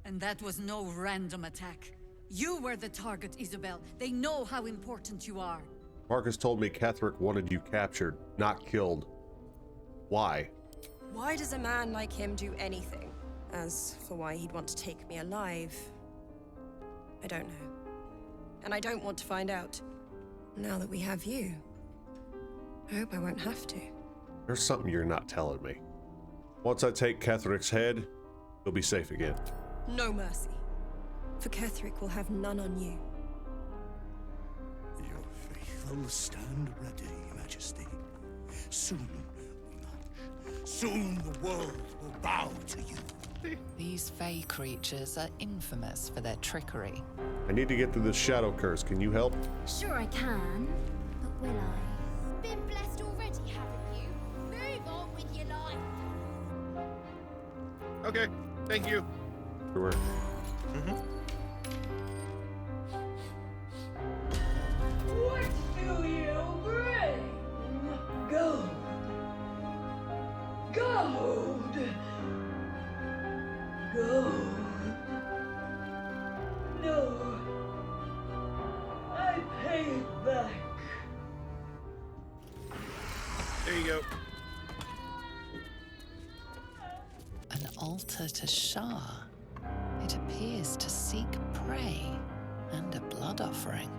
And that was no random attack. You were the target, Isabel. They know how important you are. Marcus told me Ketheric wanted you captured, not killed. Why? Why does a man like him do anything? As for why he'd want to take me alive, I don't know. And I don't want to find out. Now that we have you, I hope I won't have to. There's something you're not telling me. Once I take Ketheric's head, you'll be safe again. No mercy. For Ketheric will have none on you. Your faithful stand ready, Majesty. Soon, soon the world will bow to you. These Fae creatures are infamous for their trickery. I need to get through this shadow curse. Can you help? Sure I can, but will I? Been blessed already, haven't you? Move on with your life. Okay, thank you. Sure. What do you bring? Gold. Gold. Gold. No. I pay it back. There you go. An altar to Shah. It appears to seek prey and a blood offering.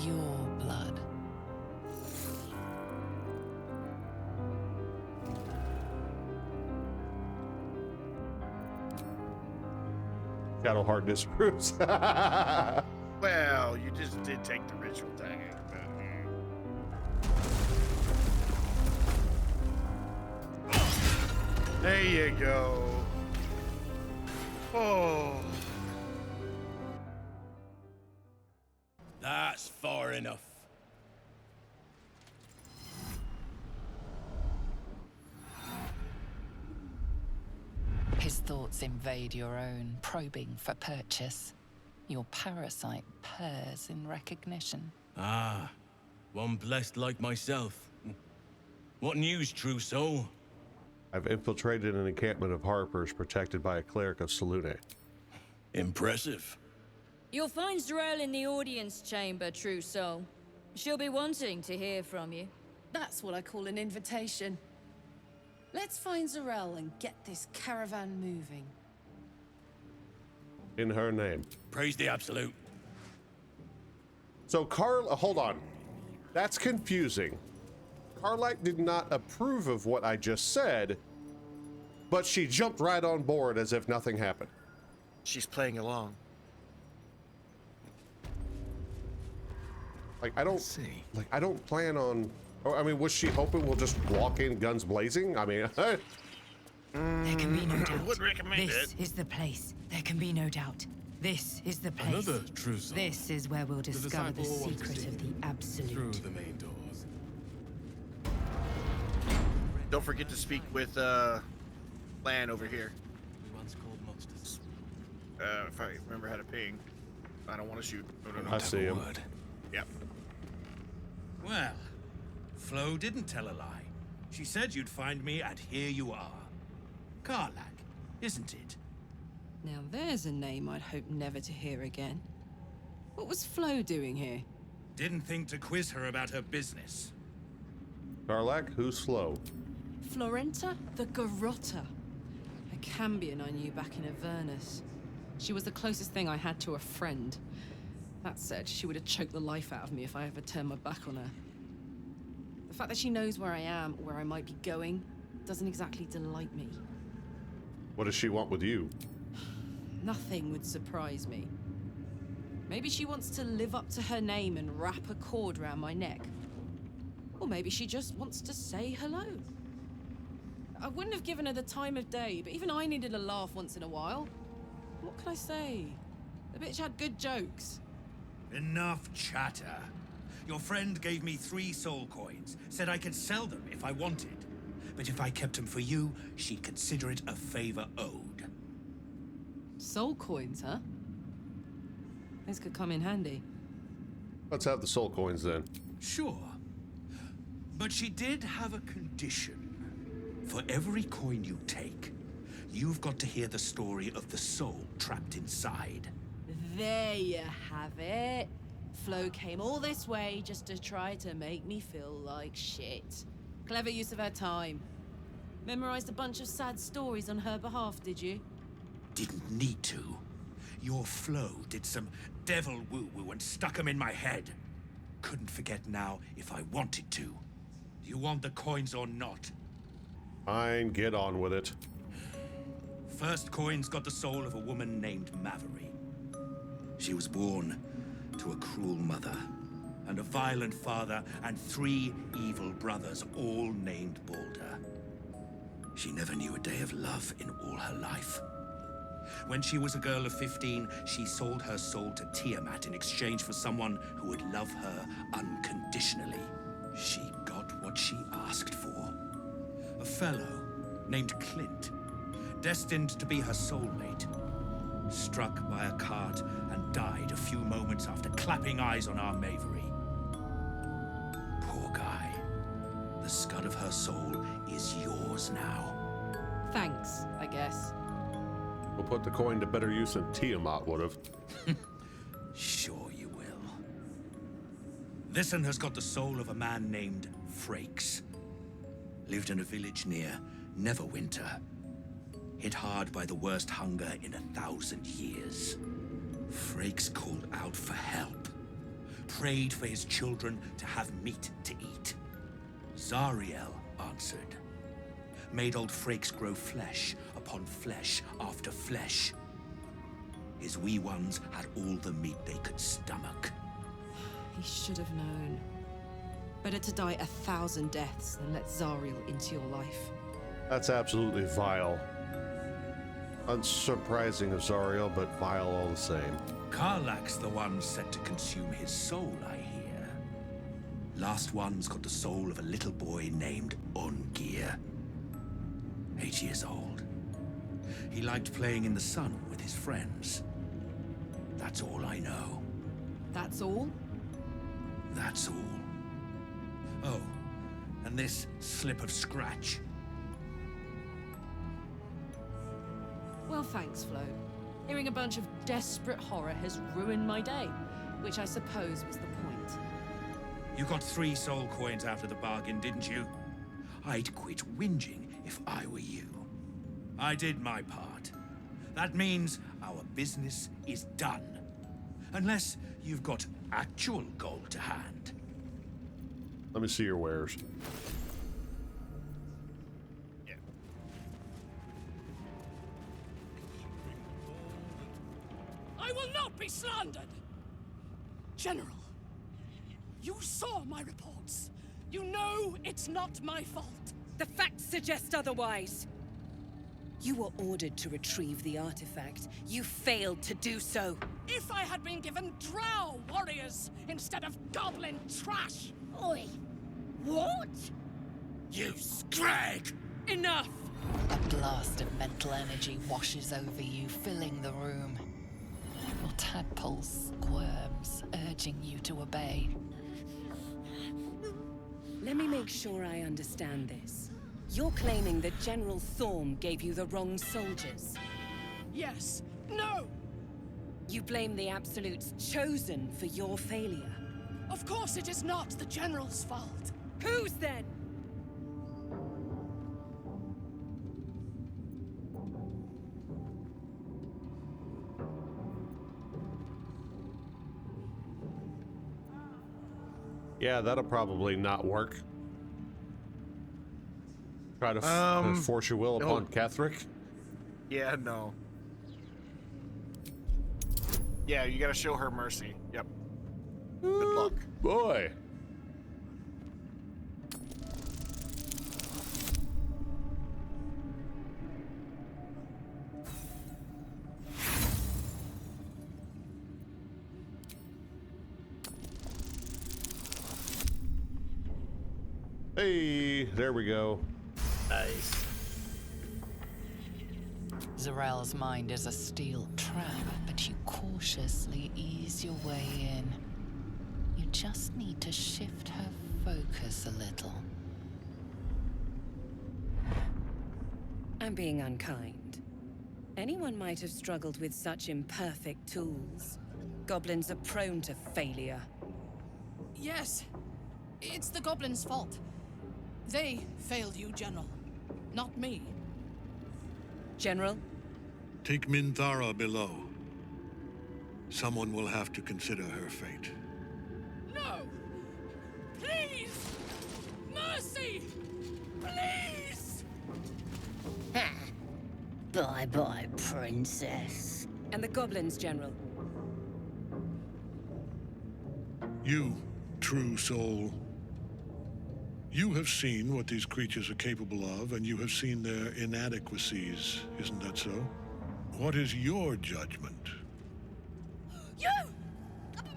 Your blood. Shadowheart disapproves. Well, you just did take the ritual dagger. There you go. Oh. That's far enough. His thoughts invade your own, probing for purchase. Your parasite purrs in recognition. Ah, one blessed like myself. What news, true soul? I've infiltrated an encampment of Harpers protected by a cleric of Selûne. Impressive. You'll find Zarel in the audience chamber, true soul. She'll be wanting to hear from you. That's what I call an invitation. Let's find Zarel and get this caravan moving. In her name. Praise the absolute. So hold on. That's confusing. Karlach did not approve of what I just said, but she jumped right on board as if nothing happened. She's playing along. Like, I don't plan on... I mean, was she hoping we'll just walk in guns blazing? I mean... There can be no doubt. Would recommend This is the place. There can be no doubt. This is the place. Another true soul. This is where we'll discover the disciple wants to secret see of the absolute. Through the main doors. Don't forget to speak with Lan over here. We once called monsters. If I remember how to ping. I don't want to shoot. No. I see him. Yep. Well, Flo didn't tell a lie. She said you'd find me, and here you are. Karlach, isn't it? Now there's a name I'd hope never to hear again. What was Flo doing here? Didn't think to quiz her about her business. Karlach, who's slow? Florenta the Garotta. A Cambion I knew back in Avernus. She was the closest thing I had to a friend. That said, she would have choked the life out of me if I ever turned my back on her. The fact that she knows where I am, or where I might be going, doesn't exactly delight me. What does she want with you? Nothing would surprise me. Maybe she wants to live up to her name and wrap a cord around my neck. Or maybe she just wants to say hello. I wouldn't have given her the time of day, but even I needed a laugh once in a while. What can I say? The bitch had good jokes. Enough chatter. Your friend gave me 3 soul coins, said I could sell them if I wanted. But if I kept them for you, she'd consider it a favor owed. Soul coins, huh? This could come in handy. Let's have the soul coins then. Sure. But she did have a condition. For every coin you take, you've got to hear the story of the soul trapped inside. There you have it. Flo came all this way just to try to make me feel like shit. Clever use of her time. Memorized a bunch of sad stories on her behalf, did you? Didn't need to. Your Flo did some devil woo-woo and stuck 'em in my head. Couldn't forget now if I wanted to. Do you want the coins or not? Fine, get on with it. First coin's got the soul of a woman named Maveri. She was born to a cruel mother, and a violent father, and 3 evil brothers, all named Baldur. She never knew a day of love in all her life. When she was a girl of 15, she sold her soul to Tiamat in exchange for someone who would love her unconditionally. She got what she asked for. A fellow named Clint, destined to be her soulmate, struck by a cart and died a few moments after clapping eyes on our Maveri. Poor guy. The scud of her soul is yours now. Thanks, I guess. We'll put the coin to better use than Tiamat would have. Sure you will. This one has got the soul of a man named Frakes. Lived in a village near Neverwinter. Hit hard by the worst hunger in 1,000 years. Frakes called out for help. Prayed for his children to have meat to eat. Zariel answered. Made old Frakes grow flesh upon flesh after flesh. His wee ones had all the meat they could stomach. He should have known. Better to die 1,000 deaths than let Zariel into your life. That's absolutely vile. Unsurprising of Zariel, but vile all the same. Karlach's the one set to consume his soul, I hear. Last one's got the soul of a little boy named Ungir. 8 years old. He liked playing in the sun with his friends. That's all I know. That's all? That's all. Oh, and this slip of scratch. Well, thanks, Flo. Hearing a bunch of desperate horror has ruined my day, which I suppose was the point. You got 3 soul coins after the bargain, didn't you? I'd quit whinging if I were you. I did my part. That means our business is done. Unless you've got actual gold to hand. Let me see your wares. I will not be slandered! General, you saw my reports. You know it's not my fault. The facts suggest otherwise. You were ordered to retrieve the artifact. You failed to do so. If I had been given drow warriors instead of goblin trash! Oi! What? You scrag! Enough! A blast of mental energy washes over you, filling the room. Your tadpole squirms, urging you to obey. Let me make sure I understand this. You're claiming that General Thorm gave you the wrong soldiers? Yes. No! You blame the Absolute's Chosen for your failure? Of course it is not the General's fault. Whose then? Yeah, that'll probably not work. Try to force your will upon Catherick. Yeah, no. Yeah, you gotta show her mercy. Yep. Good luck. Boy. Hey, there we go. Nice. Zarel's mind is a steel trap, but you cautiously ease your way in. You just need to shift her focus a little. I'm being unkind. Anyone might have struggled with such imperfect tools. Goblins are prone to failure. Yes. It's the goblins' fault. They failed you, General. Not me. General? Take Minthara below. Someone will have to consider her fate. No! Please! Mercy! Please! Bye-bye, princess. And the goblins, General? You, true soul. You have seen what these creatures are capable of, and you have seen their inadequacies, isn't that so? What is your judgment? You!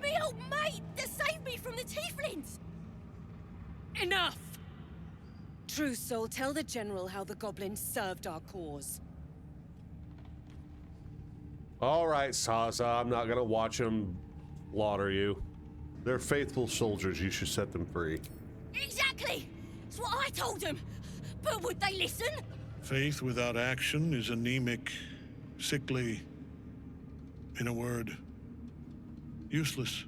Me old mate that saved me from the tieflings! Enough! True soul, tell the General how the goblins served our cause. All right, Sasa, I'm not gonna watch them slaughter you. They're faithful soldiers. You should set them free. Exactly! That's what I told them! But would they listen? Faith without action is anemic, sickly, in a word, useless.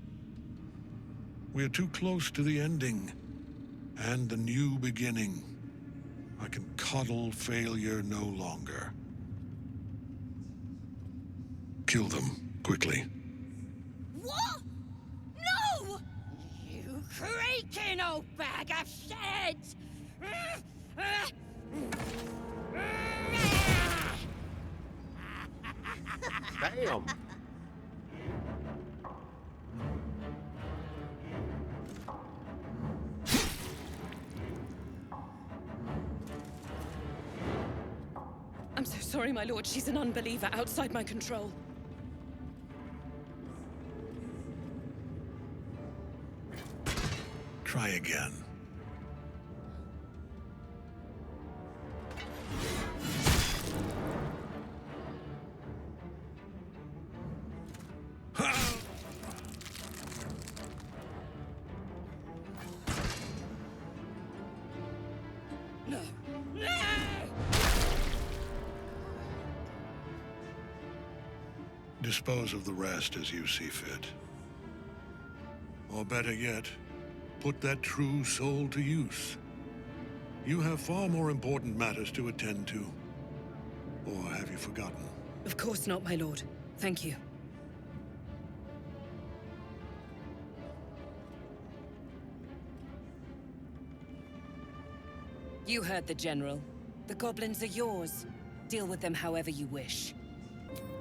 We are too close to the ending and the new beginning. I can coddle failure no longer. Kill them, quickly. What? No! You creaking old bag of shit! Damn! I'm so sorry, my lord. She's an unbeliever outside my control. Try again. No. Dispose of the rest as you see fit. Or better yet, put that true soul to use. You have far more important matters to attend to. Or have you forgotten? Of course not, my lord. Thank you. You heard the General. The goblins are yours. Deal with them however you wish.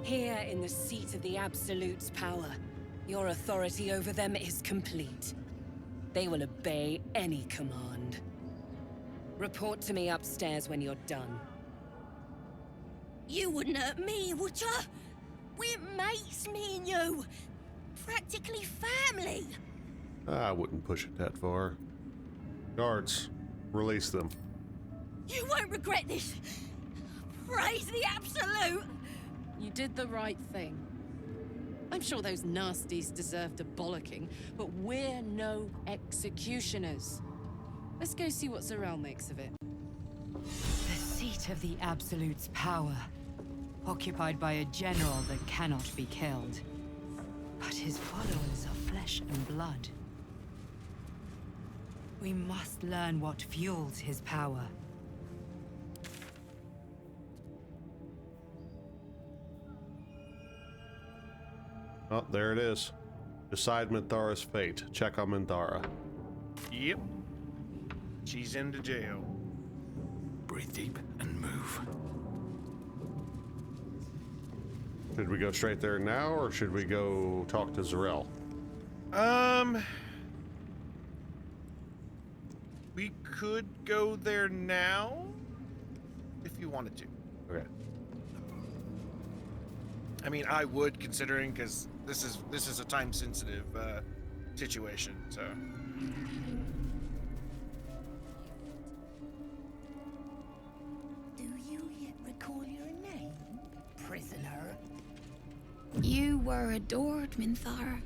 Here in the seat of the Absolute's power, your authority over them is complete. They will obey any command. Report to me upstairs when you're done. You wouldn't hurt me, would ya? We're mates, me and you. Practically family. I wouldn't push it that far. Guards, release them. You won't regret this. Praise the Absolute. You did the right thing. I'm sure those nasties deserved a bollocking, but we're no executioners. Let's go see what Zarel makes of it. The seat of the Absolute's power, occupied by a general that cannot be killed. But his followers are flesh and blood. We must learn what fuels his power. Oh, there it is. Decide Minthara's fate. Check on Minthara. Yep. She's into jail. Breathe deep and move. Should we go straight there now, or should we go talk to Zarel? We could go there now, if you wanted to. Okay. I mean, I would, considering, because this is a time-sensitive situation, so. Do you yet recall your name, prisoner? You were adored, Minthara.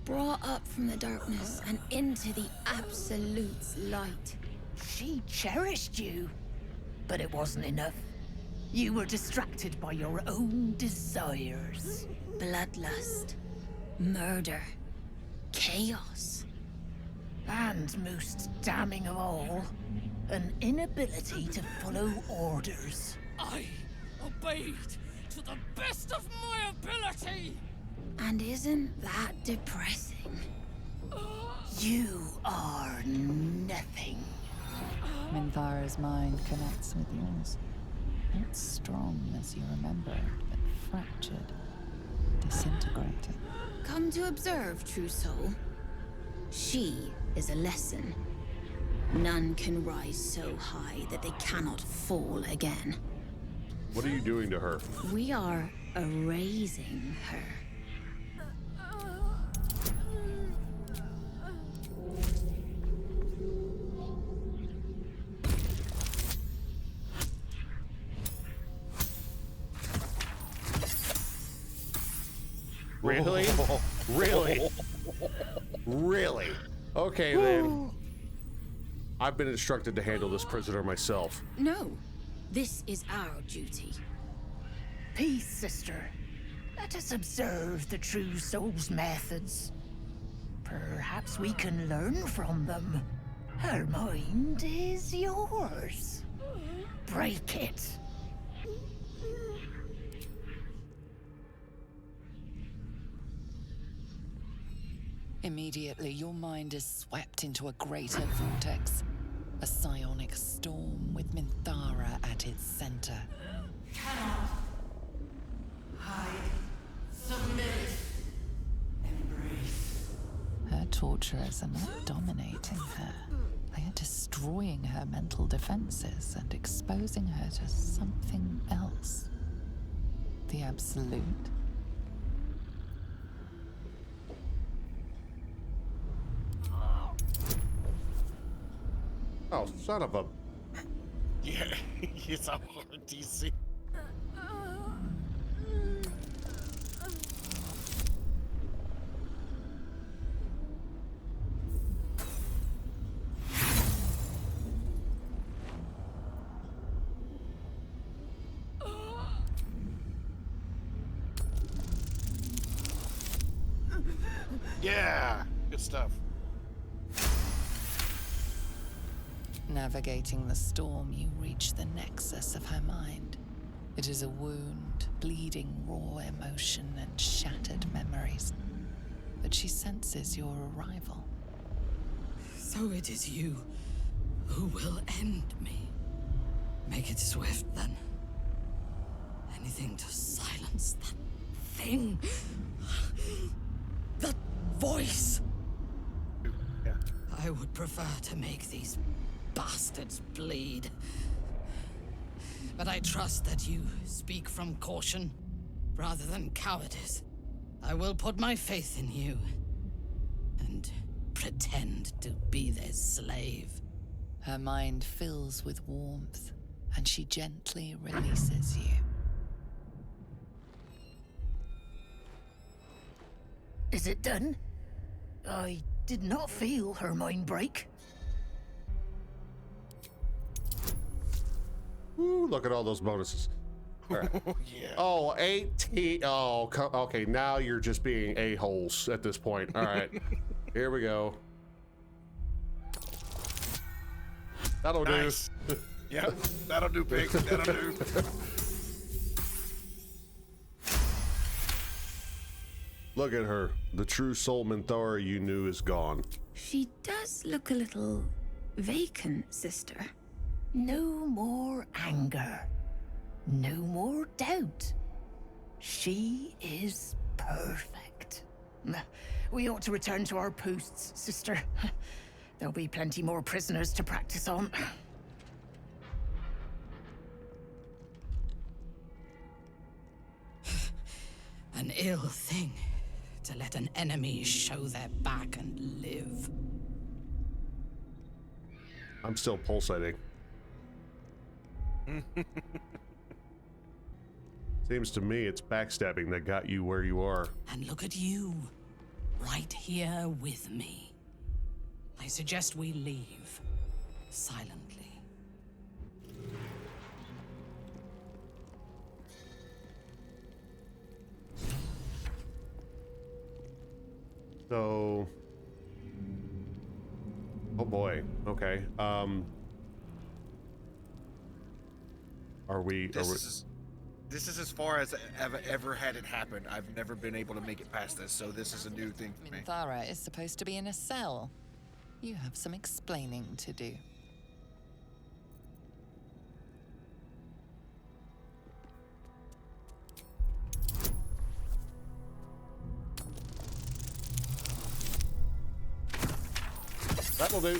Brought up from the darkness and into the Absolute's light. She cherished you, but it wasn't enough. You were distracted by your own desires. Bloodlust, murder, chaos. And most damning of all, an inability to follow orders. I obeyed to the best of my ability! And isn't that depressing? You are nothing. Minthara's mind connects with yours. Not strong as you remember, but fractured, disintegrating. Come to observe, true soul. She is a lesson. None can rise so high that they cannot fall again. What are you doing to her? We are erasing her. Really? Really? Really? Okay, then. I've been instructed to handle this prisoner myself. No, this is our duty. Peace, sister. Let us observe the true soul's methods. Perhaps we can learn from them. Her mind is yours. Break it. Immediately, your mind is swept into a greater vortex. A psionic storm with Minthara at its center. Cannot hide. Submit. Embrace. Her torturers are not dominating her. They are destroying her mental defenses and exposing her to something else. The Absolute. Oh, son of a... Yeah, it's a hard DC. Yeah, good stuff. Navigating the storm, you reach the nexus of her mind. It is a wound, bleeding raw emotion and shattered memories. But she senses your arrival. So it is you who will end me. Make it swift, then. Anything to silence that thing. That voice. Yeah. I would prefer to make these bastards bleed. But I trust that you speak from caution rather than cowardice. I will put my faith in you and pretend to be their slave. Her mind fills with warmth, and she gently releases you. Is it done? I did not feel her mind break. Ooh, look at all those bonuses. All right. Yeah. Oh, 18. Oh, okay. Now you're just being a-holes at this point. All right. Here we go. That'll Nice. do. Yeah, that'll do, pig. That'll do. Look at her. The true soul Minthara you knew is gone. She does look a little vacant, sister. No more anger. No more doubt. She is perfect. We ought to return to our posts, sister. There'll be plenty more prisoners to practice on. An ill thing to let an enemy show their back and live. I'm still pulsating. Seems to me it's backstabbing that got you where you are. And look at you, right here with me. I suggest we leave, silently. So, oh boy. Okay. This is as far as I've ever had it happen. I've never been able to make it past this, so this is a new thing for me. Minthara is supposed to be in a cell. You have some explaining to do. That'll do.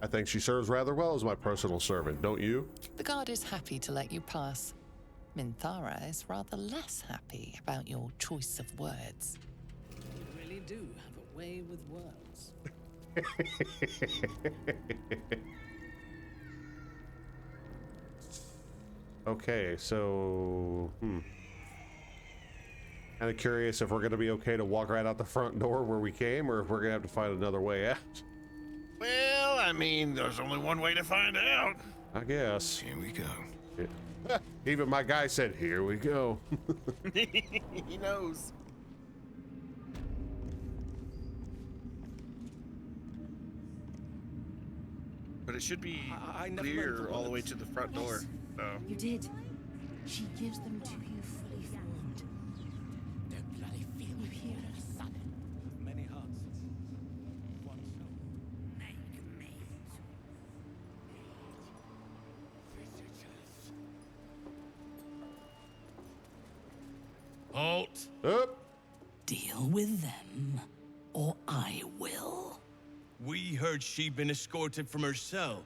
I think she serves rather well as my personal servant, don't you? The guard is happy to let you pass. Minthara is rather less happy about your choice of words. You really do have a way with words. Okay, so kind of curious if we're gonna be okay to walk right out the front door where we came, or if we're gonna have to find another way out. Well, I mean, there's only one way to find out. I guess. Here we go. Even my guy said, "Here we go." He knows. But it should be clear all the way to the front door. So. You did. She gives them to you fully formed. Don't bloody feel you here, son. Many hearts. One soul. Halt! Up. Deal with them, or I will. We heard she'd been escorted from her cell.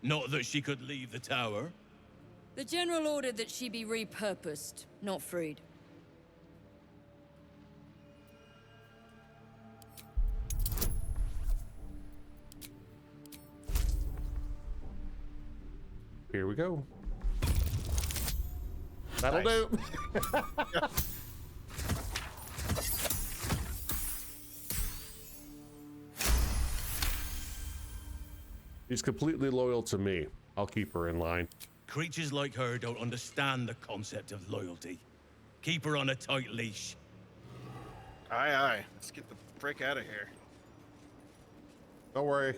Not that she could leave the tower. The General ordered that she be repurposed, not freed. Here we go. That'll do. She's completely loyal to me. I'll keep her in line. Creatures like her don't understand the concept of loyalty. Keep her on a tight leash. Aye, aye. Let's get the frick out of here. Don't worry.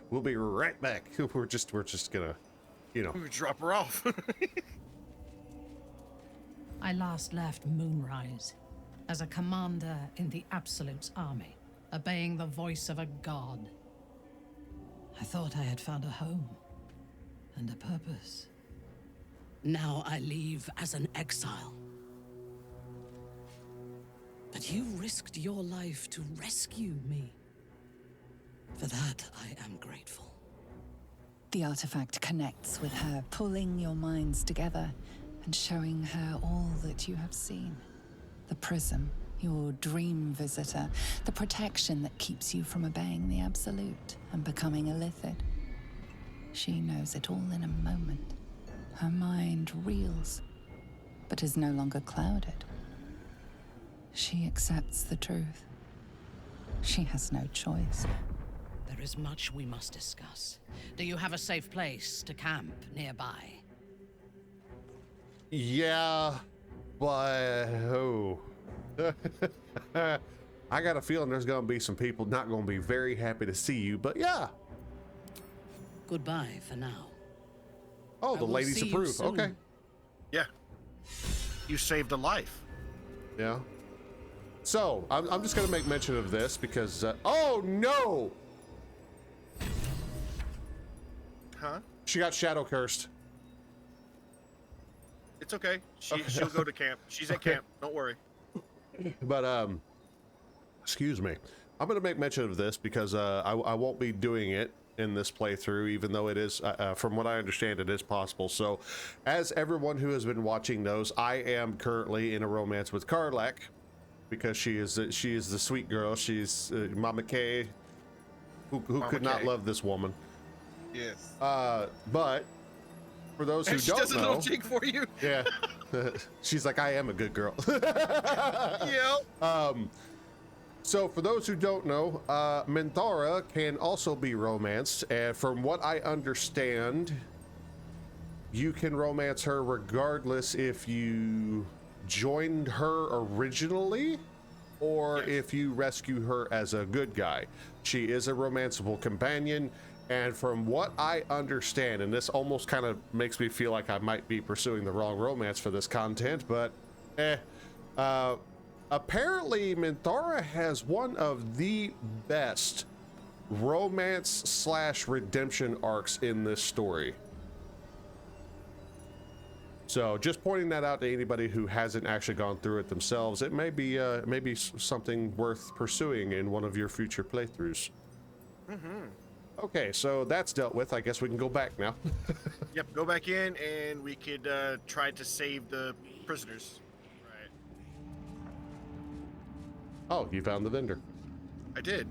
We'll be right back. We're just gonna, you know. We drop her off. I last left Moonrise as a commander in the Absolute's army, obeying the voice of a god. I thought I had found a home and a purpose. Now I leave as an exile. But you risked your life to rescue me. For that, I am grateful. The artifact connects with her, pulling your minds together and showing her all that you have seen. The prism, your dream visitor, the protection that keeps you from obeying the Absolute and becoming a Lithid. She knows it all in a moment. Her mind reels, but is no longer clouded. She accepts the truth. She has no choice. There is much we must discuss. Do you have a safe place to camp nearby? Yeah, but oh. I got a feeling there's gonna be some people not gonna be very happy to see you, but yeah. Goodbye for now. Oh, the ladies approve. Okay. Yeah. You saved a life. Yeah. So, I'm just gonna make mention of this because, oh no! Huh? She got shadow cursed. It's okay. She'll go to camp. She's at camp. Don't worry. But, excuse me. I'm gonna make mention of this because, I won't be doing it in this playthrough, even though it is, from what I understand, it is possible. So, as everyone who has been watching knows, I am currently in a romance with Karlach because she is the sweet girl. She's Mama Kay, who could not love this woman. Yes. But for those who she don't does a know, little jig for you. Yeah, she's like, I am a good girl. Yeah. So for those who don't know, Minthara can also be romanced, and from what I understand, you can romance her regardless if you joined her originally, or if you rescue her as a good guy. She is a romanceable companion, and from what I understand, and this almost kind of makes me feel like I might be pursuing the wrong romance for this content, but apparently Minthara has one of the best romance / redemption arcs in this story. So just pointing that out to anybody who hasn't actually gone through it themselves, it may be something worth pursuing in one of your future playthroughs. Okay, so that's dealt with. I guess we can go back now. Yep, go back in and we could try to save the prisoners. Right. Oh, you found the vendor. I did.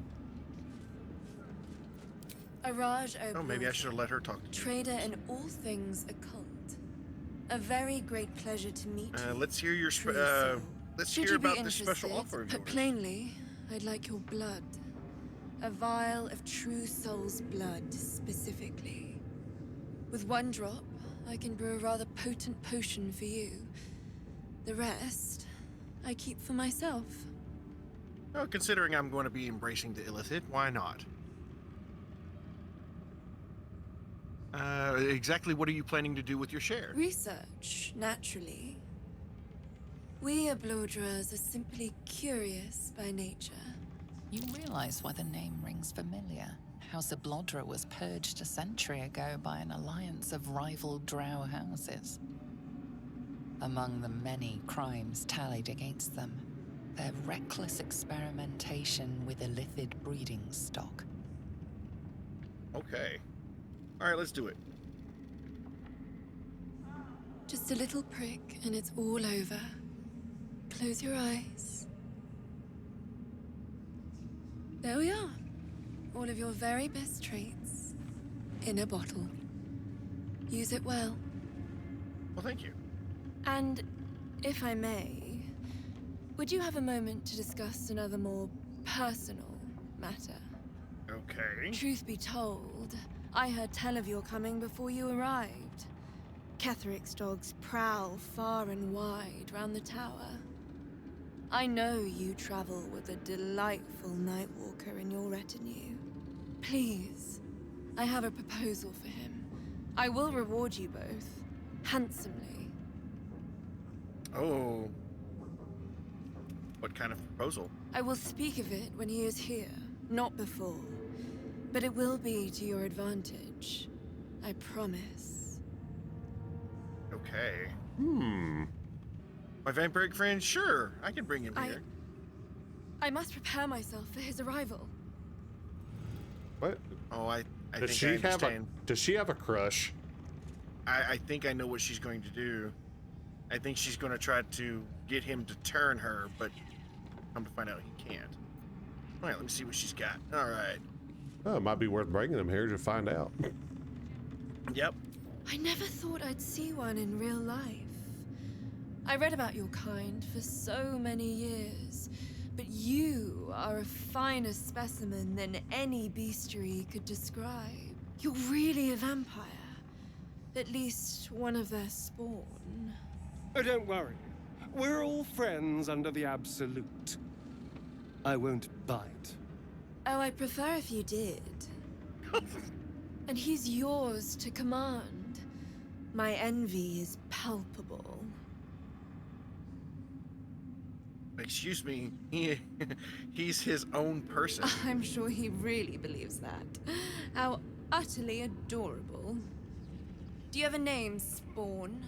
Araj Oh, maybe I should have let her talk to you. trader in all things occult. A very great pleasure to meet you. Let's hear your let's Should hear you be about this special interested, offer of put yours. plainly, I'd like your blood. A vial of true soul's blood, specifically. With one drop, I can brew a rather potent potion for you. The rest, I keep for myself. Well, considering I'm going to be embracing the illicit, why not? Exactly what are you planning to do with your share? Research, naturally. We Ablodras are simply curious by nature. You realize why the name rings familiar. House Ablodra was purged a century ago by an alliance of rival drow houses. Among the many crimes tallied against them, their reckless experimentation with illithid breeding stock. Okay. All right, let's do it. Just a little prick and it's all over. Close your eyes. There we are. All of your very best traits in a bottle. Use it well. Well, thank you. And if I may, would you have a moment to discuss another more personal matter? Okay. Truth be told, I heard tell of your coming before you arrived. Ketheric's dogs prowl far and wide round the tower. I know you travel with a delightful Nightwalker in your retinue. Please, I have a proposal for him. I will reward you both, handsomely. Oh. What kind of proposal? I will speak of it when he is here, not before. But it will be to your advantage. I promise. Okay. My vampiric friend? Sure, I can bring him here. I must prepare myself for his arrival. What? Oh, I Does think she I have understand. does she have a crush? I think I know what she's going to do. I think she's going to try to get him to turn her, but come to find out he can't. All right, let me see what she's got. All right. Oh, it might be worth bringing them here to find out. Yep. I never thought I'd see one in real life. I read about your kind for so many years, but you are a finer specimen than any bestiary could describe. You're really a vampire. At least one of their spawn. Oh, don't worry. We're all friends under the Absolute. I won't bite. Oh, I'd prefer if you did. And he's yours to command. My envy is palpable. Excuse me, he's his own person. I'm sure he really believes that. How utterly adorable. Do you have a name, Spawn?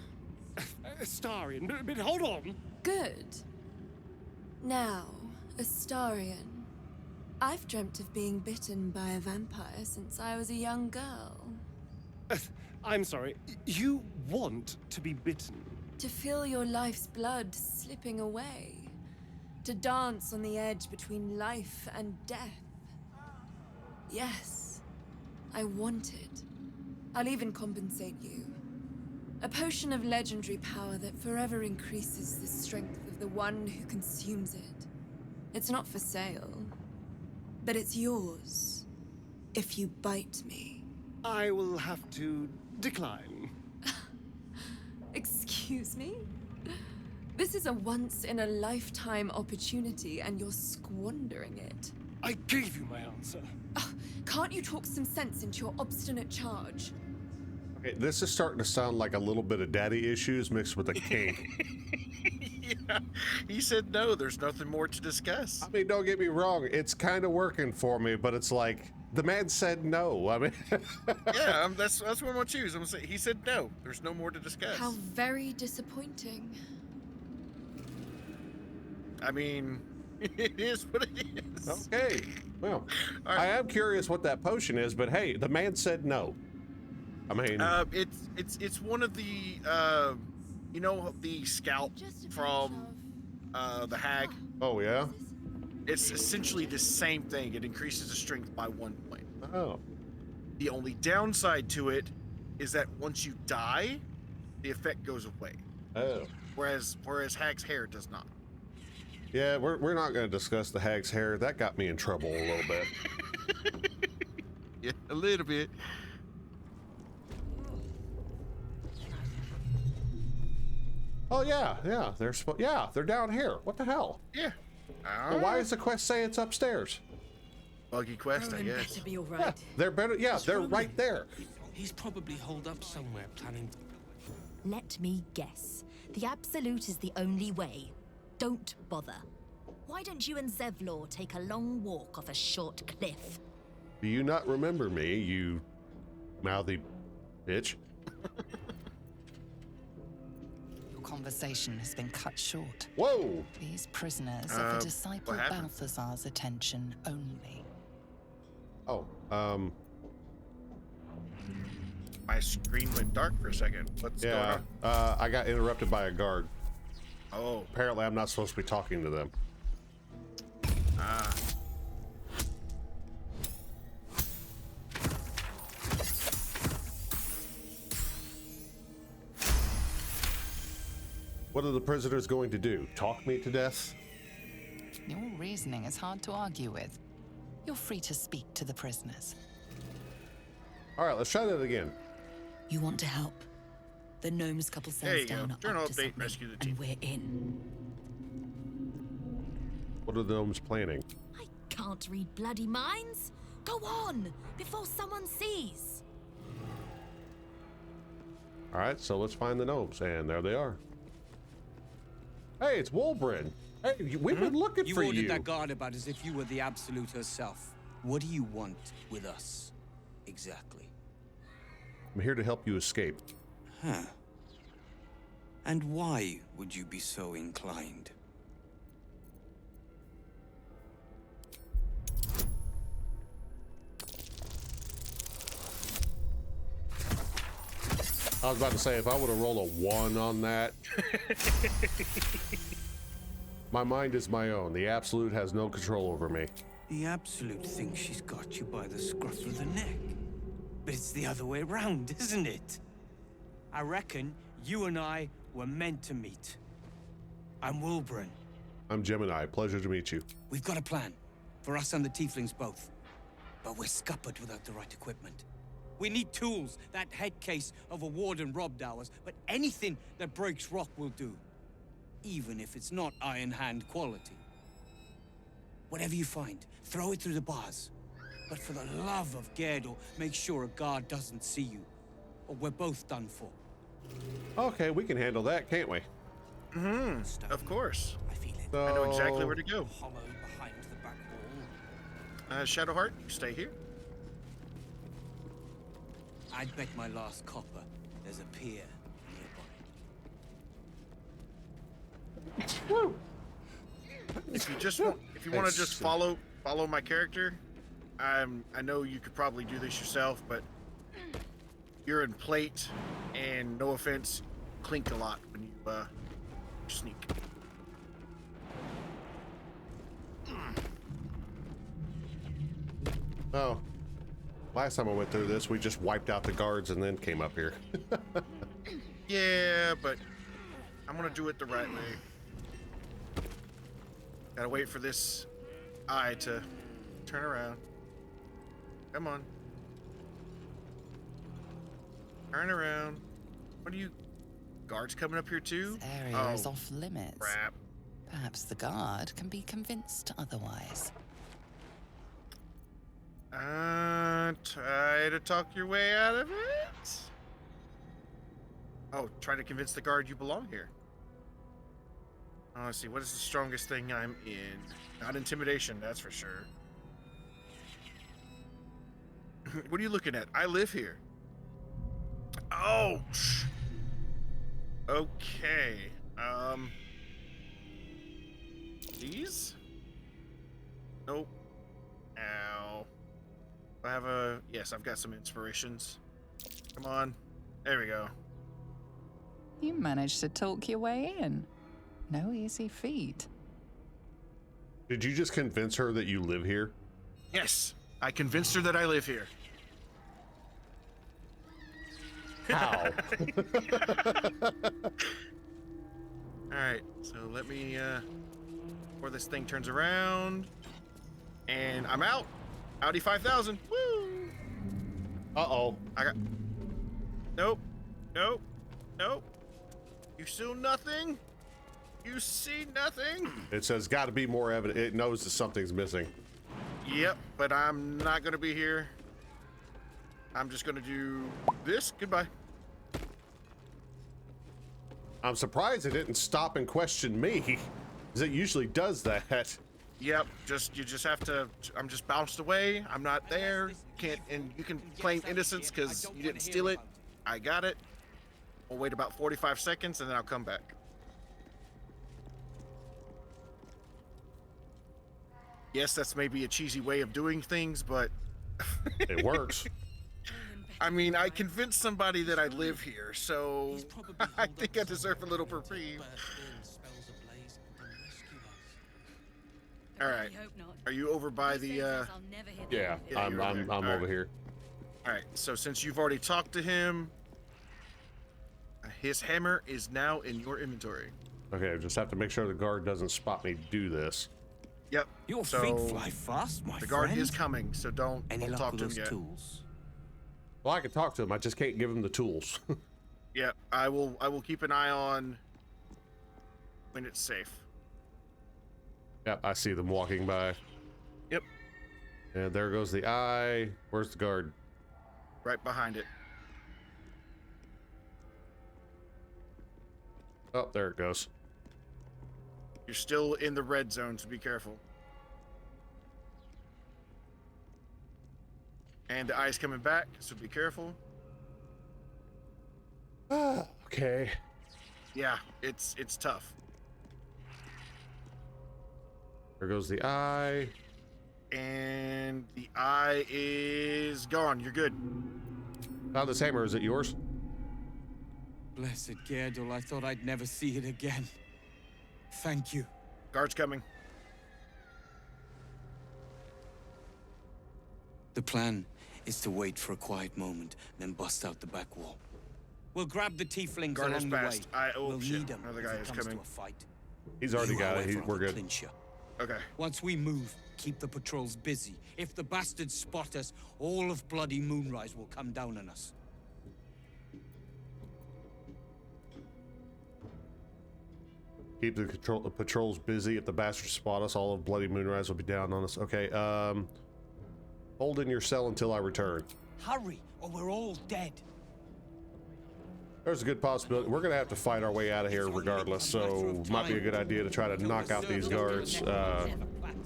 Astarion, but hold on. Good. Now, Astarion. I've dreamt of being bitten by a vampire since I was a young girl. I'm sorry, you want to be bitten? To feel your life's blood slipping away. To dance on the edge between life and death. Yes, I want it. I'll even compensate you. A potion of legendary power that forever increases the strength of the one who consumes it. It's not for sale, but it's yours if you bite me. I will have to decline. Excuse me? This This is a once-in-a-lifetime opportunity, and you're squandering it. I gave you my answer. Can't you talk some sense into your obstinate charge? Okay, this is starting to sound like a little bit of daddy issues mixed with a kink. Yeah, he said no, there's nothing more to discuss. I mean, don't get me wrong, it's kind of working for me, but it's like, the man said no. I mean, yeah, that's what I'm gonna choose. I'm gonna say he said no. There's no more to discuss. How very disappointing. I mean, it is what it is. Okay, well, right. I am curious what that potion is, but hey, the man said no. I mean, it's one of the you know, the scalp from the hag. Oh yeah. It's essentially the same thing. It increases the strength by 1 point. Oh. The only downside to it is that once you die, the effect goes away. Oh. Whereas hag's hair does not. Yeah, we're not going to discuss the hag's hair. That got me in trouble a little bit. Yeah, a little bit. Oh yeah, they're down here. What the hell? Yeah. Well, why does the quest say it's upstairs? Buggy quest, I guess. Better be all right. Yeah, they're better. Yeah, they're right there. He's probably holed up somewhere, planning. Let me guess. The Absolute is the only way. Don't bother. Why don't you and Zevlor take a long walk off a short cliff? Do you not remember me, you mouthy bitch? Your conversation has been cut short. Whoa! These prisoners are the disciple Balthazar's attention only. Oh, my screen went dark for a second. What's going on? I got interrupted by a guard. Oh. Apparently I'm not supposed to be talking to them. What are the prisoners going to do? Talk me to death? Your reasoning is hard to argue with. You're free to speak to the prisoners. All right, let's try that again. You want to help? The gnomes couple There cells you down go. are Journal up to update, something, rescue the team. and we're in. What are the gnomes planning? I can't read bloody minds. Go on, before someone sees. All right, so let's find the gnomes, and there they are. Hey, it's Wolbrin. Hey, we've been looking for you. You ordered that guard about as if you were the Absolute herself. What do you want with us, exactly? I'm here to help you escape. Huh. And why would you be so inclined? I was about to say, if I would have rolled a 1 on that. My mind is my own. The Absolute has no control over me. The Absolute thinks she's got you by the scruff of the neck. But it's the other way around, isn't it? I reckon you and I were meant to meet. I'm Wolbrin. I'm Gemini. Pleasure to meet you. We've got a plan. For us and the tieflings both. But we're scuppered without the right equipment. We need tools. That head case of a warden robbed ours. But anything that breaks rock will do. Even if it's not Iron Hand quality. Whatever you find, throw it through the bars. But for the love of Gerdor, make sure a guard doesn't see you. Or we're both done for. Okay, we can handle that, can't we? Mm-hmm. Of course. I feel it. So... I know exactly where to go. Hollow behind the back wall. Shadowheart, you stay here. I'd bet my last copper there's a pier nearby. Woo! If you want to just follow my character, I know you could probably do this yourself, but you're in plate, and no offense, clink a lot when you sneak. Oh. Last time I went through this, we just wiped out the guards and then came up here. Yeah, but I'm gonna do it the right way. Gotta wait for this eye to turn around. Come on. Turn around. What are you... Guards coming up here too? This area is off limits. Crap. Perhaps the guard can be convinced otherwise. Try to talk your way out of it? Oh, try to convince the guard you belong here. Oh, let's see. What is the strongest thing I'm in? Not intimidation, that's for sure. What are you looking at? I live here. Ouch. Okay. These? Nope. Ow. I have a... Yes, I've got some inspirations. Come on. There we go. You managed to talk your way in. No easy feat. Did you just convince her that you live here? Yes, I convinced her that I live here. How? Alright, so let me, before this thing turns around. And I'm out. Audi 5000. Woo! Uh-oh. I got... Nope. Nope. Nope. You see nothing? You see nothing? It says got to be more evident. It knows that something's missing. Yep, but I'm not going to be here. I'm just going to do this. Goodbye. I'm surprised it didn't stop and question me, because it usually does that. Yep, you just have to... I'm just bounced away. I'm not there. Can't... And you can claim innocence because you didn't steal it. I got it. We'll wait about 45 seconds and then I'll come back. Yes, that's maybe a cheesy way of doing things, but... It works. I mean, I convinced somebody that I live here, so I think I deserve a little reprieve. All right. Are you over by the? Yeah, I'm over here. All right. So since you've already talked to him, his hammer is now in your inventory. Okay, I just have to make sure the guard doesn't spot me do this. Yep. Your feet fly fast, my The guard friend. is coming, so don't talk to him yet. Tools? Well, I can talk to him. I just can't give him the tools. Yeah, I will keep an eye on when it's safe. Yep, I see them walking by. Yep. And there goes the eye. Where's the guard? Right behind it. Oh, there it goes. You're still in the red zone, so be careful. And the eye's coming back, so be careful. Okay. Yeah, it's tough. There goes the eye. And the eye is gone. You're good. Now this hammer, is it yours? Blessed Gerdul, I thought I'd never see it again. Thank you. Guard's coming. The plan is to wait for a quiet moment, then bust out the back wall. We'll grab the tieflings Guard has along the way. passed. We'll need them. Another guy is coming. He's already got it. We're good. Okay. Once we move, keep the patrols busy. If the bastards spot us, all of bloody Moonrise will come down on us. Keep the patrols busy. If the bastards spot us, all of Bloody Moonrise will be down on us. Okay, hold in your cell until I return. Hurry, or we're all dead. There's a good possibility. We're gonna have to fight our way out of here regardless, so might be a good idea to try to knock out these guards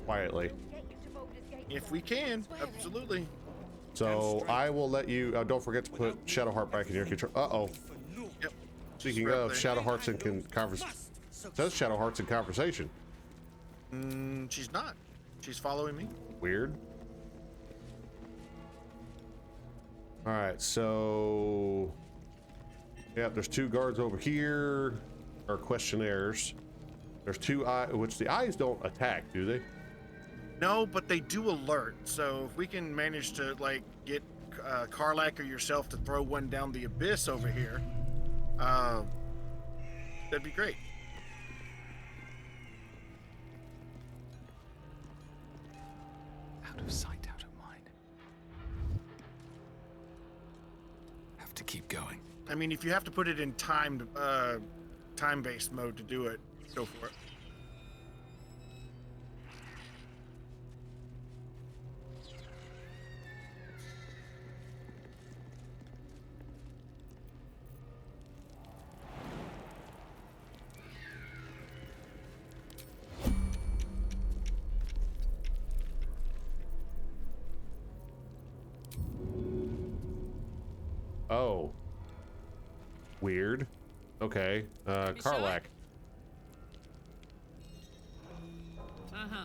quietly. If we can, absolutely. So I will let you, don't forget to put Shadowheart back in your control. Uh-oh. Yep. Speaking of, Shadowheart's in conversation. Says Shadowheart's in conversation. She's not. She's following me. Weird. Alright, so... yeah, there's two guards over here. Or questionnaires. There's two eyes, which the eyes don't attack, do they? No, but they do alert. So if we can manage to, like, get Karlak or yourself to throw one down the abyss over here, that'd be great. Out of sight, out of mind. Have to keep going. I mean, if you have to put it in time-based mode to do it, go for it. Oh. Weird. Okay. Karlach. Uh-huh.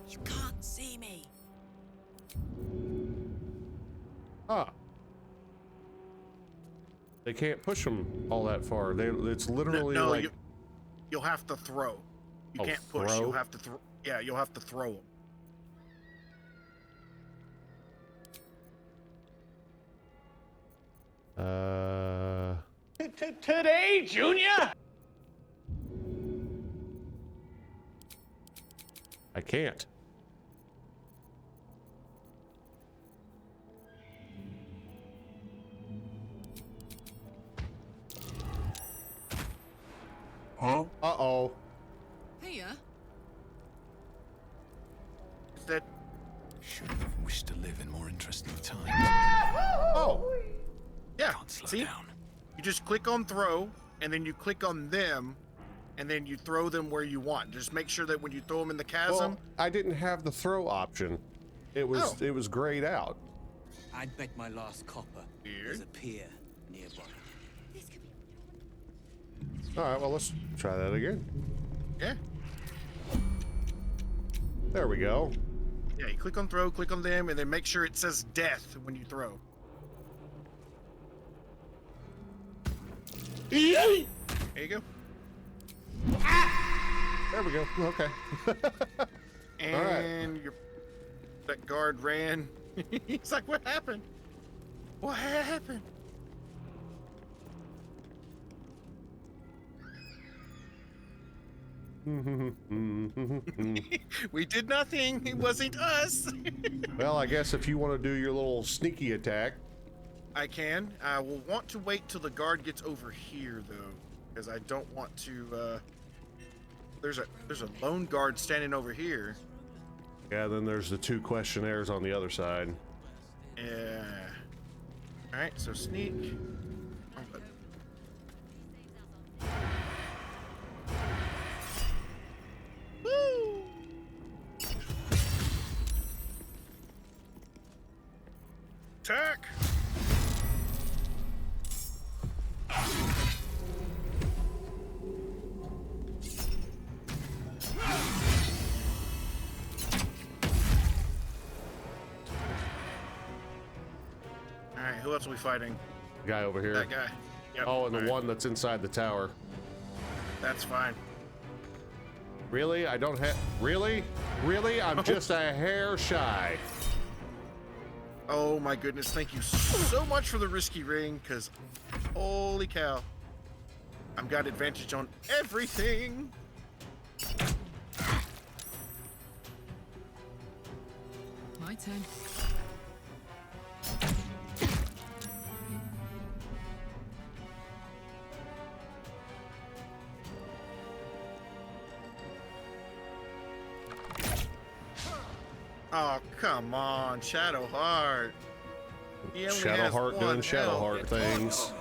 You can't see me. Ah. They can't push them all that far. It's literally no, like... you'll have to throw. You Oh, can't push. throw? You'll have to throw. Yeah, you'll have to throw them. Today, Junior? I can't. Huh? Uh-oh. Here. That should have wished to live in more interesting times. Oh. Yeah. Slow See? down. You just click on throw, and then you click on them, and then you throw them where you want. Just make sure that when you throw them in the chasm. Well, I didn't have the throw option. It was grayed out. I'd bet my last copper there's a pier nearby. All right, well, let's try that again. Yeah. There we go. Yeah, you click on throw, click on them, and then make sure it says death when you throw. There you go. There we go. Okay. And that guard ran. He's like, what happened? What happened? We did nothing. It wasn't us. Well, I guess if you want to do your little sneaky attack. I can. I will want to wait till the guard gets over here, though, because I don't want to. There's a lone guard standing over here. Yeah, then there's the two questionnaires on the other side. Yeah. All right. So sneak. Woo! Attack! Alright, who else are we fighting? The guy over here. That guy. Yep. Oh, and the one that's inside the tower. That's fine. Really? I don't have... Really? Really? I'm just a hair shy. Oh my goodness, thank you so much for the risky ring, because holy cow. I've got advantage on everything. My turn. Oh, come on, Shadowheart. He only has Shadowheart doing one Shadowheart things.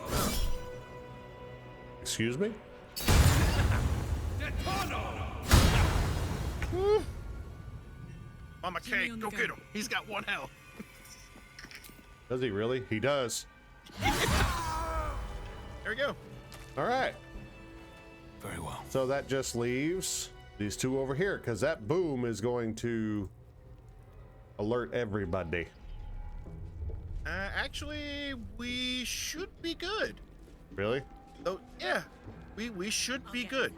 Excuse me? Mama K, go get him. He's got one health. Does he really? He does. There we go. All right. Very well. So that just leaves these two over here, because that boom is going to alert everybody. Actually, we should be good. Really? Though, yeah, we should be good.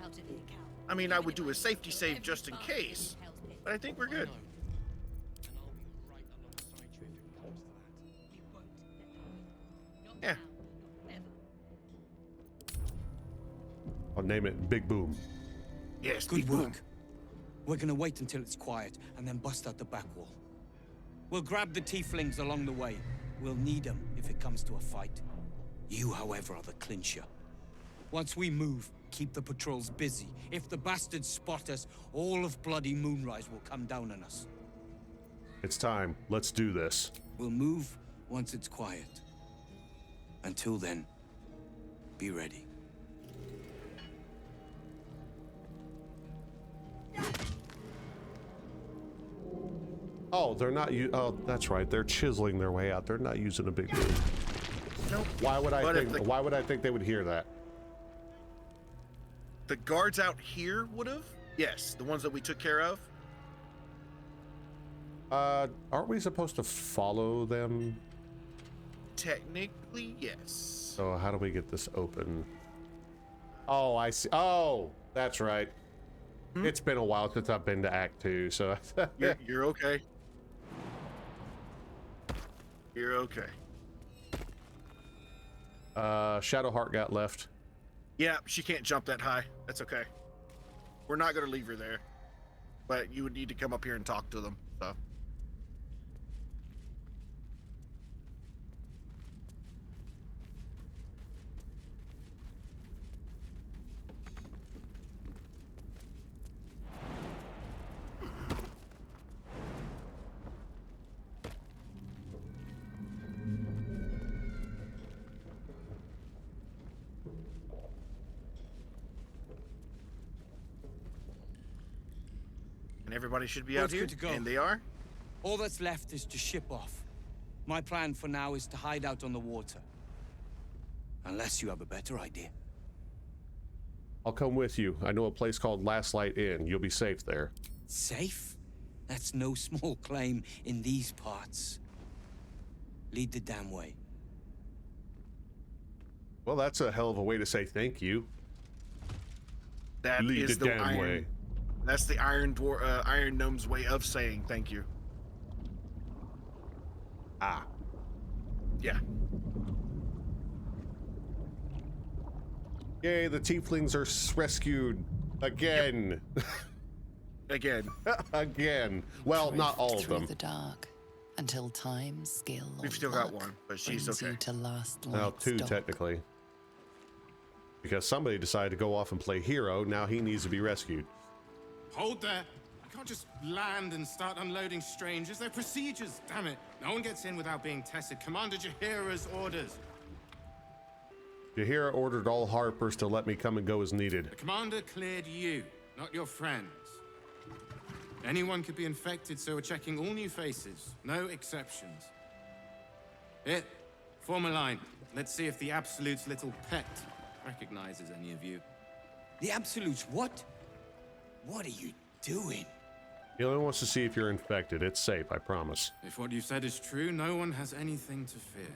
I mean, I would do a safety save just in case, but I think we're good. Yeah. I'll name it Big Boom. Yes, good work. We're gonna wait until it's quiet and then bust out the back wall. We'll grab the tieflings along the way. We'll need them if if it comes to a fight. You, however, are the clincher. Once we move, keep the patrols busy. If the bastards spot us, all of bloody Moonrise will come down on us. It's time. Let's do this. We'll move once it's quiet. Until then, be ready. Oh, they're not oh, that's right. They're chiseling their way out. They're not using a big move. Nope. Why would I think they would hear that? The guards out here would have? Yes, the ones that we took care of. Aren't we supposed to follow them? Technically, yes. So how do we get this open? Oh, I see. Oh, that's right. It's been a while since I've been to Act 2, so you're okay. You're okay. Shadowheart got left. Yeah, she can't jump that high. That's okay. We're not gonna leave her there. But you would need to come up here and talk to them, so. Everybody should be out here, good to go. And they are. All that's left is to ship off. My plan for now is to hide out on the water. Unless you have a better idea. I'll come with you. I know a place called Last Light Inn. You'll be safe there. Safe? That's no small claim in these parts. Lead the damn way. Well, that's a hell of a way to say thank you. That Lead is the the damn iron. way. That's the Iron Gnome's way of saying thank you. Ah. Yeah. Yay, the tieflings are rescued. Again. Yep. Again. Again. Well, not all of them. Through the dark, until time, skill, We've still got one, but she's okay. To last Now, two, technically. Because somebody decided to go off and play hero, now he needs to be rescued. Hold there. I can't just land and start unloading strangers. They're procedures, damn it. No one gets in without being tested. Commander Jaheira's orders. Jaheira ordered all Harpers to let me come and go as needed. The commander cleared you, not your friends. Anyone could be infected, so we're checking all new faces. No exceptions. Here, form a line. Let's see if the Absolute's little pet recognizes any of you. The Absolute's what? What are you doing? He only wants to see if you're infected. It's safe, I promise. If what you said is true, no one has anything to fear.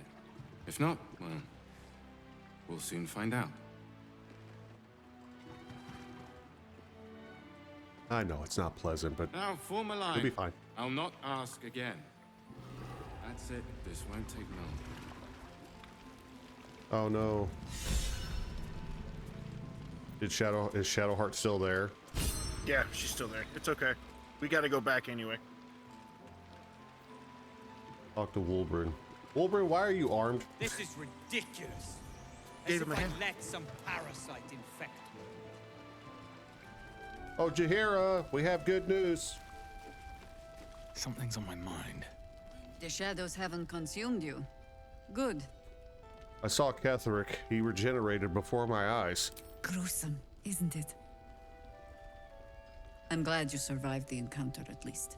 If not, well, we'll soon find out. I know it's not pleasant, but Now, form a line. you'll be fine. I'll not ask again. That's it. This won't take long. Oh no. Is Shadowheart still there? Yeah, she's still there. It's okay. We gotta go back anyway. Talk to Wolverine. Wolverine, why are you armed? This is ridiculous. Gave As him if a I hand. let some parasite infect me. Oh, Jaheira, we have good news. Something's on my mind. The shadows haven't consumed you. Good. I saw Ketherick. He regenerated before my eyes. Gruesome, isn't it? I'm glad you survived the encounter at least.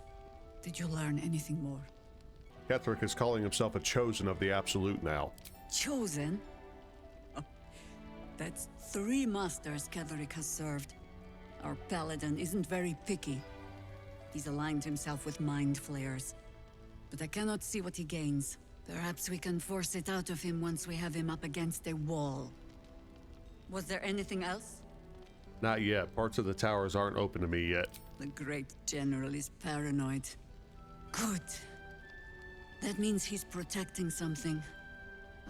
Did you learn anything more? Ketherick is calling himself a chosen of the Absolute now. Chosen? Oh, that's 3 masters Ketherick has served. Our Paladin isn't very picky. He's aligned himself with mind flayers. But I cannot see what he gains. Perhaps we can force it out of him once we have him up against a wall. Was there anything else? Not yet. Parts of the towers aren't open to me yet. The great general is paranoid. Good. That means he's protecting something.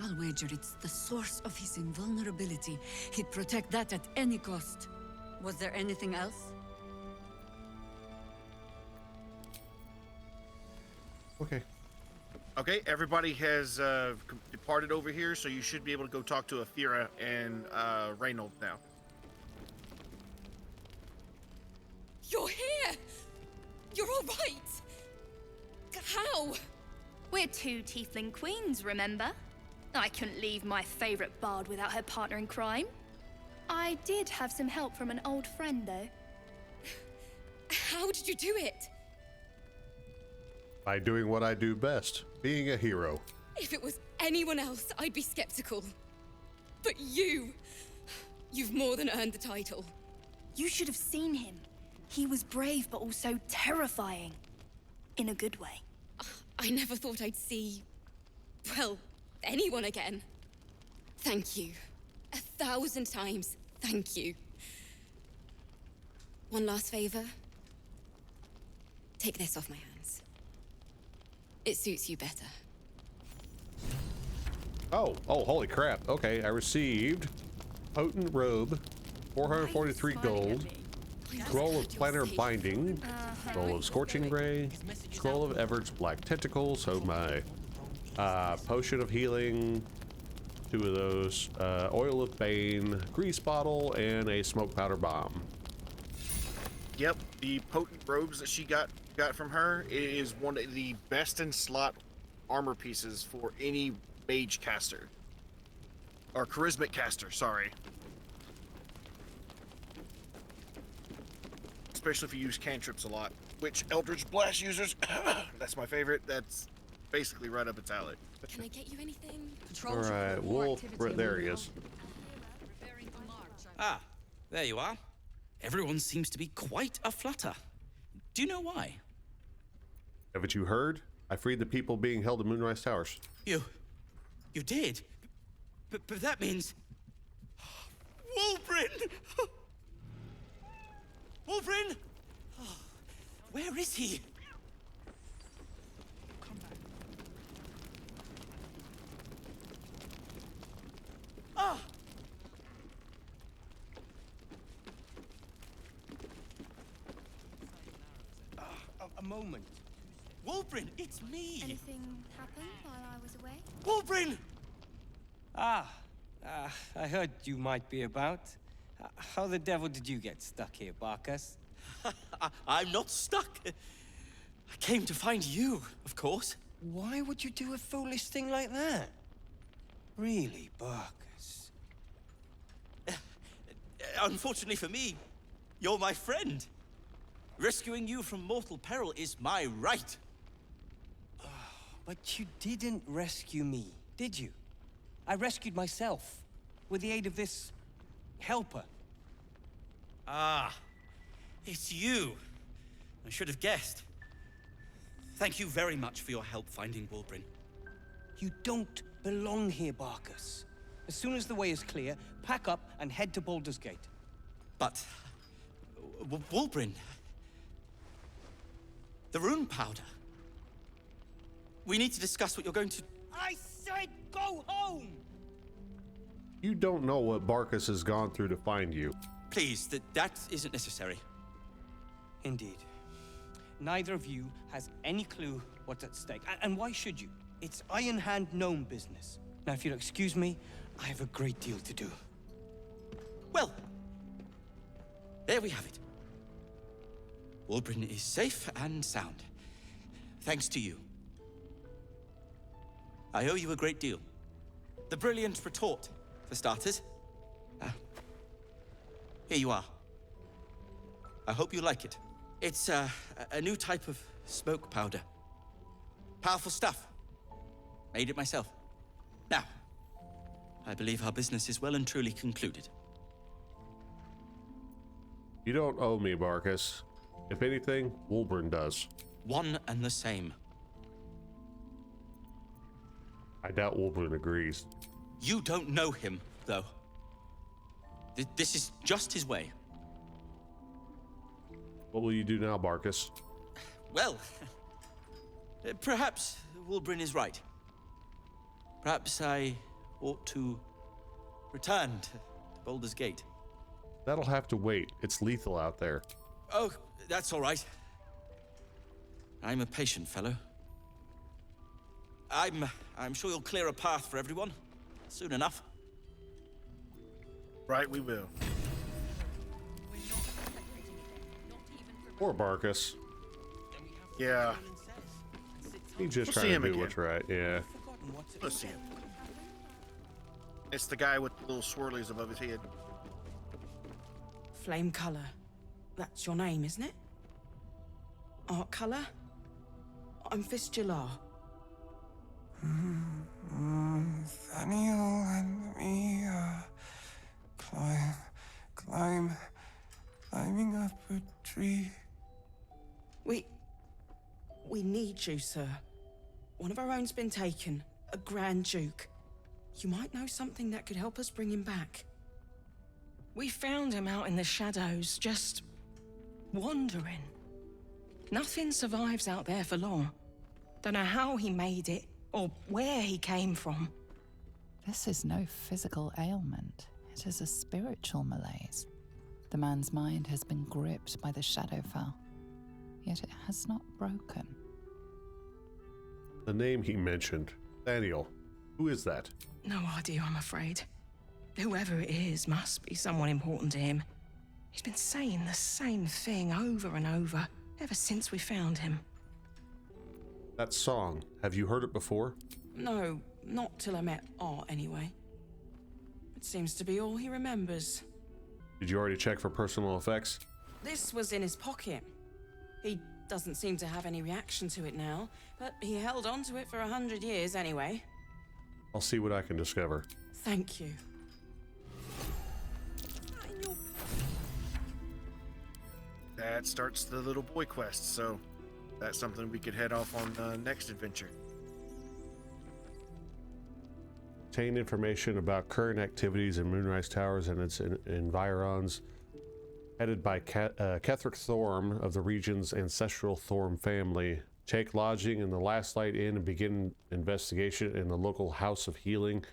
I'll wager it's the source of his invulnerability. He'd protect that at any cost. Was there anything else? Okay. Okay, everybody has departed over here, so you should be able to go talk to Athira and Reynold now. You're here! You're all right! How? We're two tiefling queens, remember? I couldn't leave my favorite bard without her partner in crime. I did have some help from an old friend, though. How did you do it? By doing what I do best, being a hero. If it was anyone else, I'd be skeptical. But you've more than earned the title. You should have seen him. He was brave, but also terrifying. In a good way. I never thought I'd see, well, anyone again. Thank you. 1,000 times, thank you. One last favor. Take this off my hands. It suits you better. Oh, holy crap. Okay, I received potent robe, 443 gold, scroll of planar binding, scroll of scorching ray, scroll of Evert's black tentacles, oh my, potion of healing, 2 of those, oil of bane, grease bottle, and a smoke powder bomb. Yep, the potent robes that she got from her is one of the best in slot armor pieces for any mage caster. Or charismatic caster, sorry. Especially if you use cantrips a lot, which Eldritch Blast users, that's my favorite. That's basically right up its alley. Can I get you anything? All right, Wolf, there he is. Ah, there you are. Everyone seems to be quite aflutter. Do you know why? Haven't you heard? I freed the people being held in Moonrise Towers. You did? But that means... Wulbrin! Wulbrin! Oh, where is he? Ah! A moment. Wulbrin, it's me! Anything happened while I was away? Wulbrin! I heard you might be about. How the devil did you get stuck here, Barkas? I'm not stuck. I came to find you, of course. Why would you do a foolish thing like that? Really, Barkas? Unfortunately for me, you're my friend. Rescuing you from mortal peril is my right. But you didn't rescue me, did you? I rescued myself with the aid of this helper. Ah, it's you. I should have guessed. Thank you very much for your help finding Wulbrin. You don't belong here, Barkas. As soon as the way is clear, pack up and head to Baldur's Gate. But... Wulbrin... The rune powder. We need to discuss what you're going to... I said go home! You don't know what Barkas has gone through to find you. Please, that isn't necessary. Indeed. Neither of you has any clue what's at stake. And why should you? It's Iron Hand gnome business. Now, if you'll excuse me, I have a great deal to do. Well, there we have it. Wulbrin is safe and sound. Thanks to you. I owe you a great deal. The brilliant retort, for starters. Here you are. I hope you like it. It's a new type of smoke powder. Powerful stuff. Made it myself. Now, I believe our business is well and truly concluded. You don't owe me, Barkas. If anything, Wulbrin does. One and the same. I doubt Wulbrin agrees. You don't know him, though. This is just his way. What will you do now, Barkas? Well, perhaps Wulbrin is right. Perhaps I ought to return to Baldur's Gate. That'll have to wait. It's lethal out there. Oh, that's all right. I'm a patient fellow. I'm sure you'll clear a path for everyone. Soon enough. Right, we will. Poor Barkus. Yeah. He's just We'll see trying him to do again. what's right, yeah. Let's see him. It's the guy with the little swirlies above his head. Flame color. That's your name, isn't it? Art color? I'm Fistular. Nathaniel and me, climbing up a tree. We need you, sir. One of our own's been taken, a Grand Duke. You might know something that could help us bring him back. We found him out in the shadows, just wandering. Nothing survives out there for long. Don't know how he made it, or where he came from. This is no physical ailment. It is a spiritual malaise. The man's mind has been gripped by the Shadowfell, yet it has not broken. The name he mentioned, Daniel. Who is that? No idea, I'm afraid. Whoever it is must be someone important to him. He's been saying the same thing over and over, ever since we found him. That song, have you heard it before? No, not till I met Art, anyway. It seems to be all he remembers. Did you already check for personal effects? This was in his pocket. He doesn't seem to have any reaction to it now, but he held on to it for 100 years anyway. I'll see what I can discover. Thank you. That starts the little boy quest, so that's something we could head off on the next adventure. Obtain information about current activities in Moonrise Towers and its environs, headed by Ketheric Thorm of the region's ancestral Thorm family. Take lodging in the Last Light Inn and begin investigation in the local House of Healing.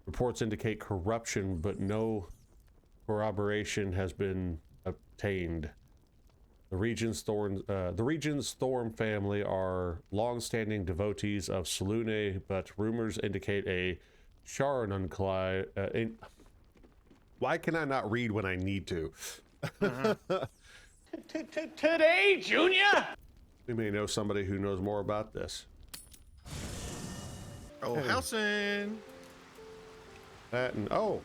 Reports indicate corruption, but no corroboration has been obtained. The region's Thorm family are long-standing devotees of Selûne, but rumors indicate a Sharanunclai. Why can I not read when I need to? Today, Junior? We may know somebody who knows more about this. Oh, Halsin! That and oh,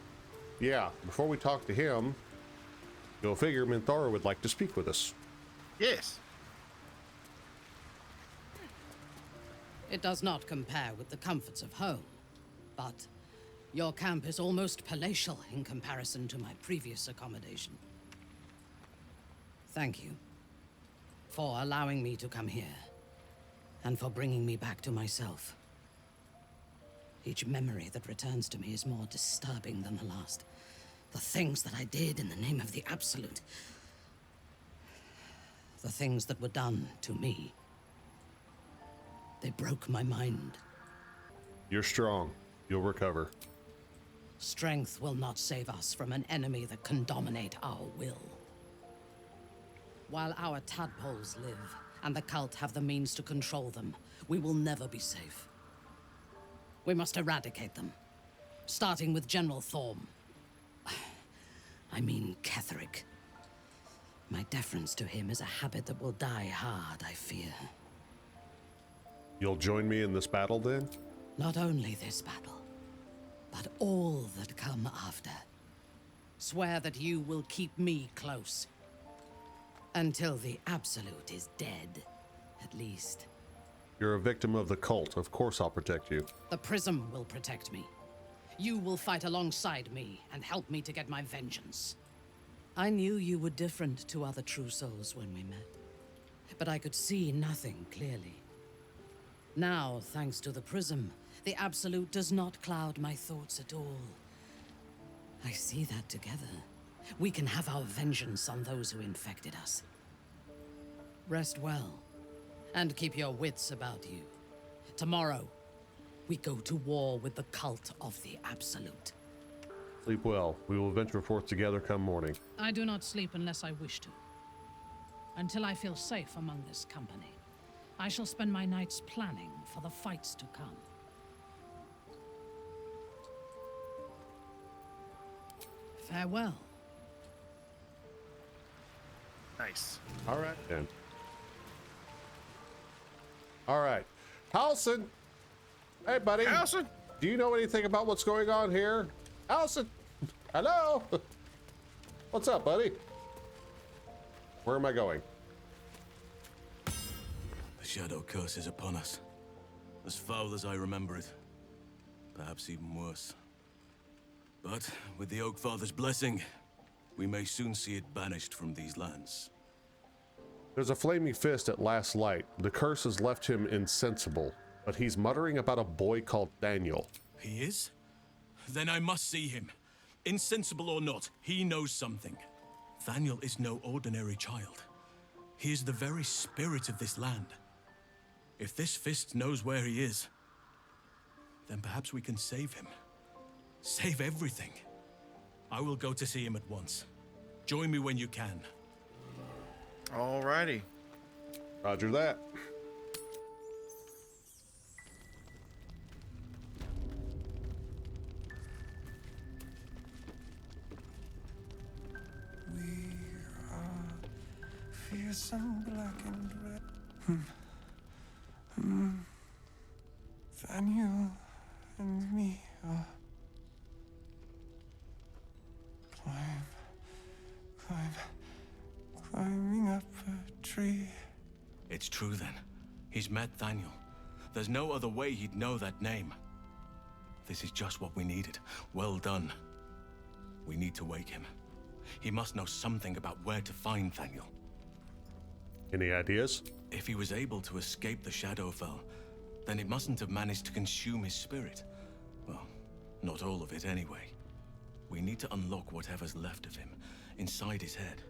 yeah. Before we talk to him, go figure Minthara would like to speak with us. Yes. It does not compare with the comforts of home, but your camp is almost palatial in comparison to my previous accommodation. Thank you for allowing me to come here, and for bringing me back to myself. Each memory that returns to me is more disturbing than the last. The things that I did in the name of the Absolute. The things that were done to me. They broke my mind. You're strong. You'll recover. Strength will not save us from an enemy that can dominate our will. While our tadpoles live, and the cult have the means to control them, we will never be safe. We must eradicate them, starting with General Thorm. I mean Ketheric. My deference to him is a habit that will die hard, I fear. You'll join me in this battle, then? Not only this battle, but all that come after. Swear that you will keep me close. Until the Absolute is dead, at least. You're a victim of the cult. Of course I'll protect you. The Prism will protect me. You will fight alongside me and help me to get my vengeance. I knew you were different to other true souls when we met, but I could see nothing clearly. Now, thanks to the Prism, the Absolute does not cloud my thoughts at all. I see that together, we can have our vengeance on those who infected us. Rest well, and keep your wits about you. Tomorrow, we go to war with the cult of the Absolute. Sleep well. We will venture forth together come morning. I do not sleep unless I wish to. Until I feel safe among this company, I shall spend my nights planning for the fights to come. Farewell. Nice. All right, then. All right. Halson! Hey, buddy. Halson? Do you know anything about what's going on here? Halson! Hello? What's up, buddy? Where am I going? The shadow curse is upon us. As foul as I remember it. Perhaps even worse. But with the Oak Father's blessing, we may soon see it banished from these lands. There's a flaming fist at last light. The curse has left him insensible, but he's muttering about a boy called Daniel. He is? Then I must see him. Insensible or not, he knows something. Daniel is no ordinary child. He is the very spirit of this land. If this fist knows where he is, then perhaps we can save him. Save everything. I will go to see him at once. Join me when you can. Alrighty. Roger that. We are fearsome, black and red. Daniel and me are climbing up a tree. It's true then. He's met Daniel. There's no other way he'd know that name. This is just what we needed. Well done. We need to wake him. He must know something about where to find Daniel. Any ideas? If he was able to escape the Shadowfell, then it mustn't have managed to consume his spirit. Well, not all of it anyway. We need to unlock whatever's left of him, inside his head.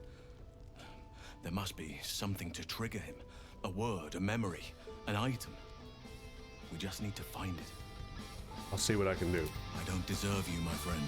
There must be something to trigger him. A word, a memory, an item. We just need to find it. I'll see what I can do. I don't deserve you, my friend.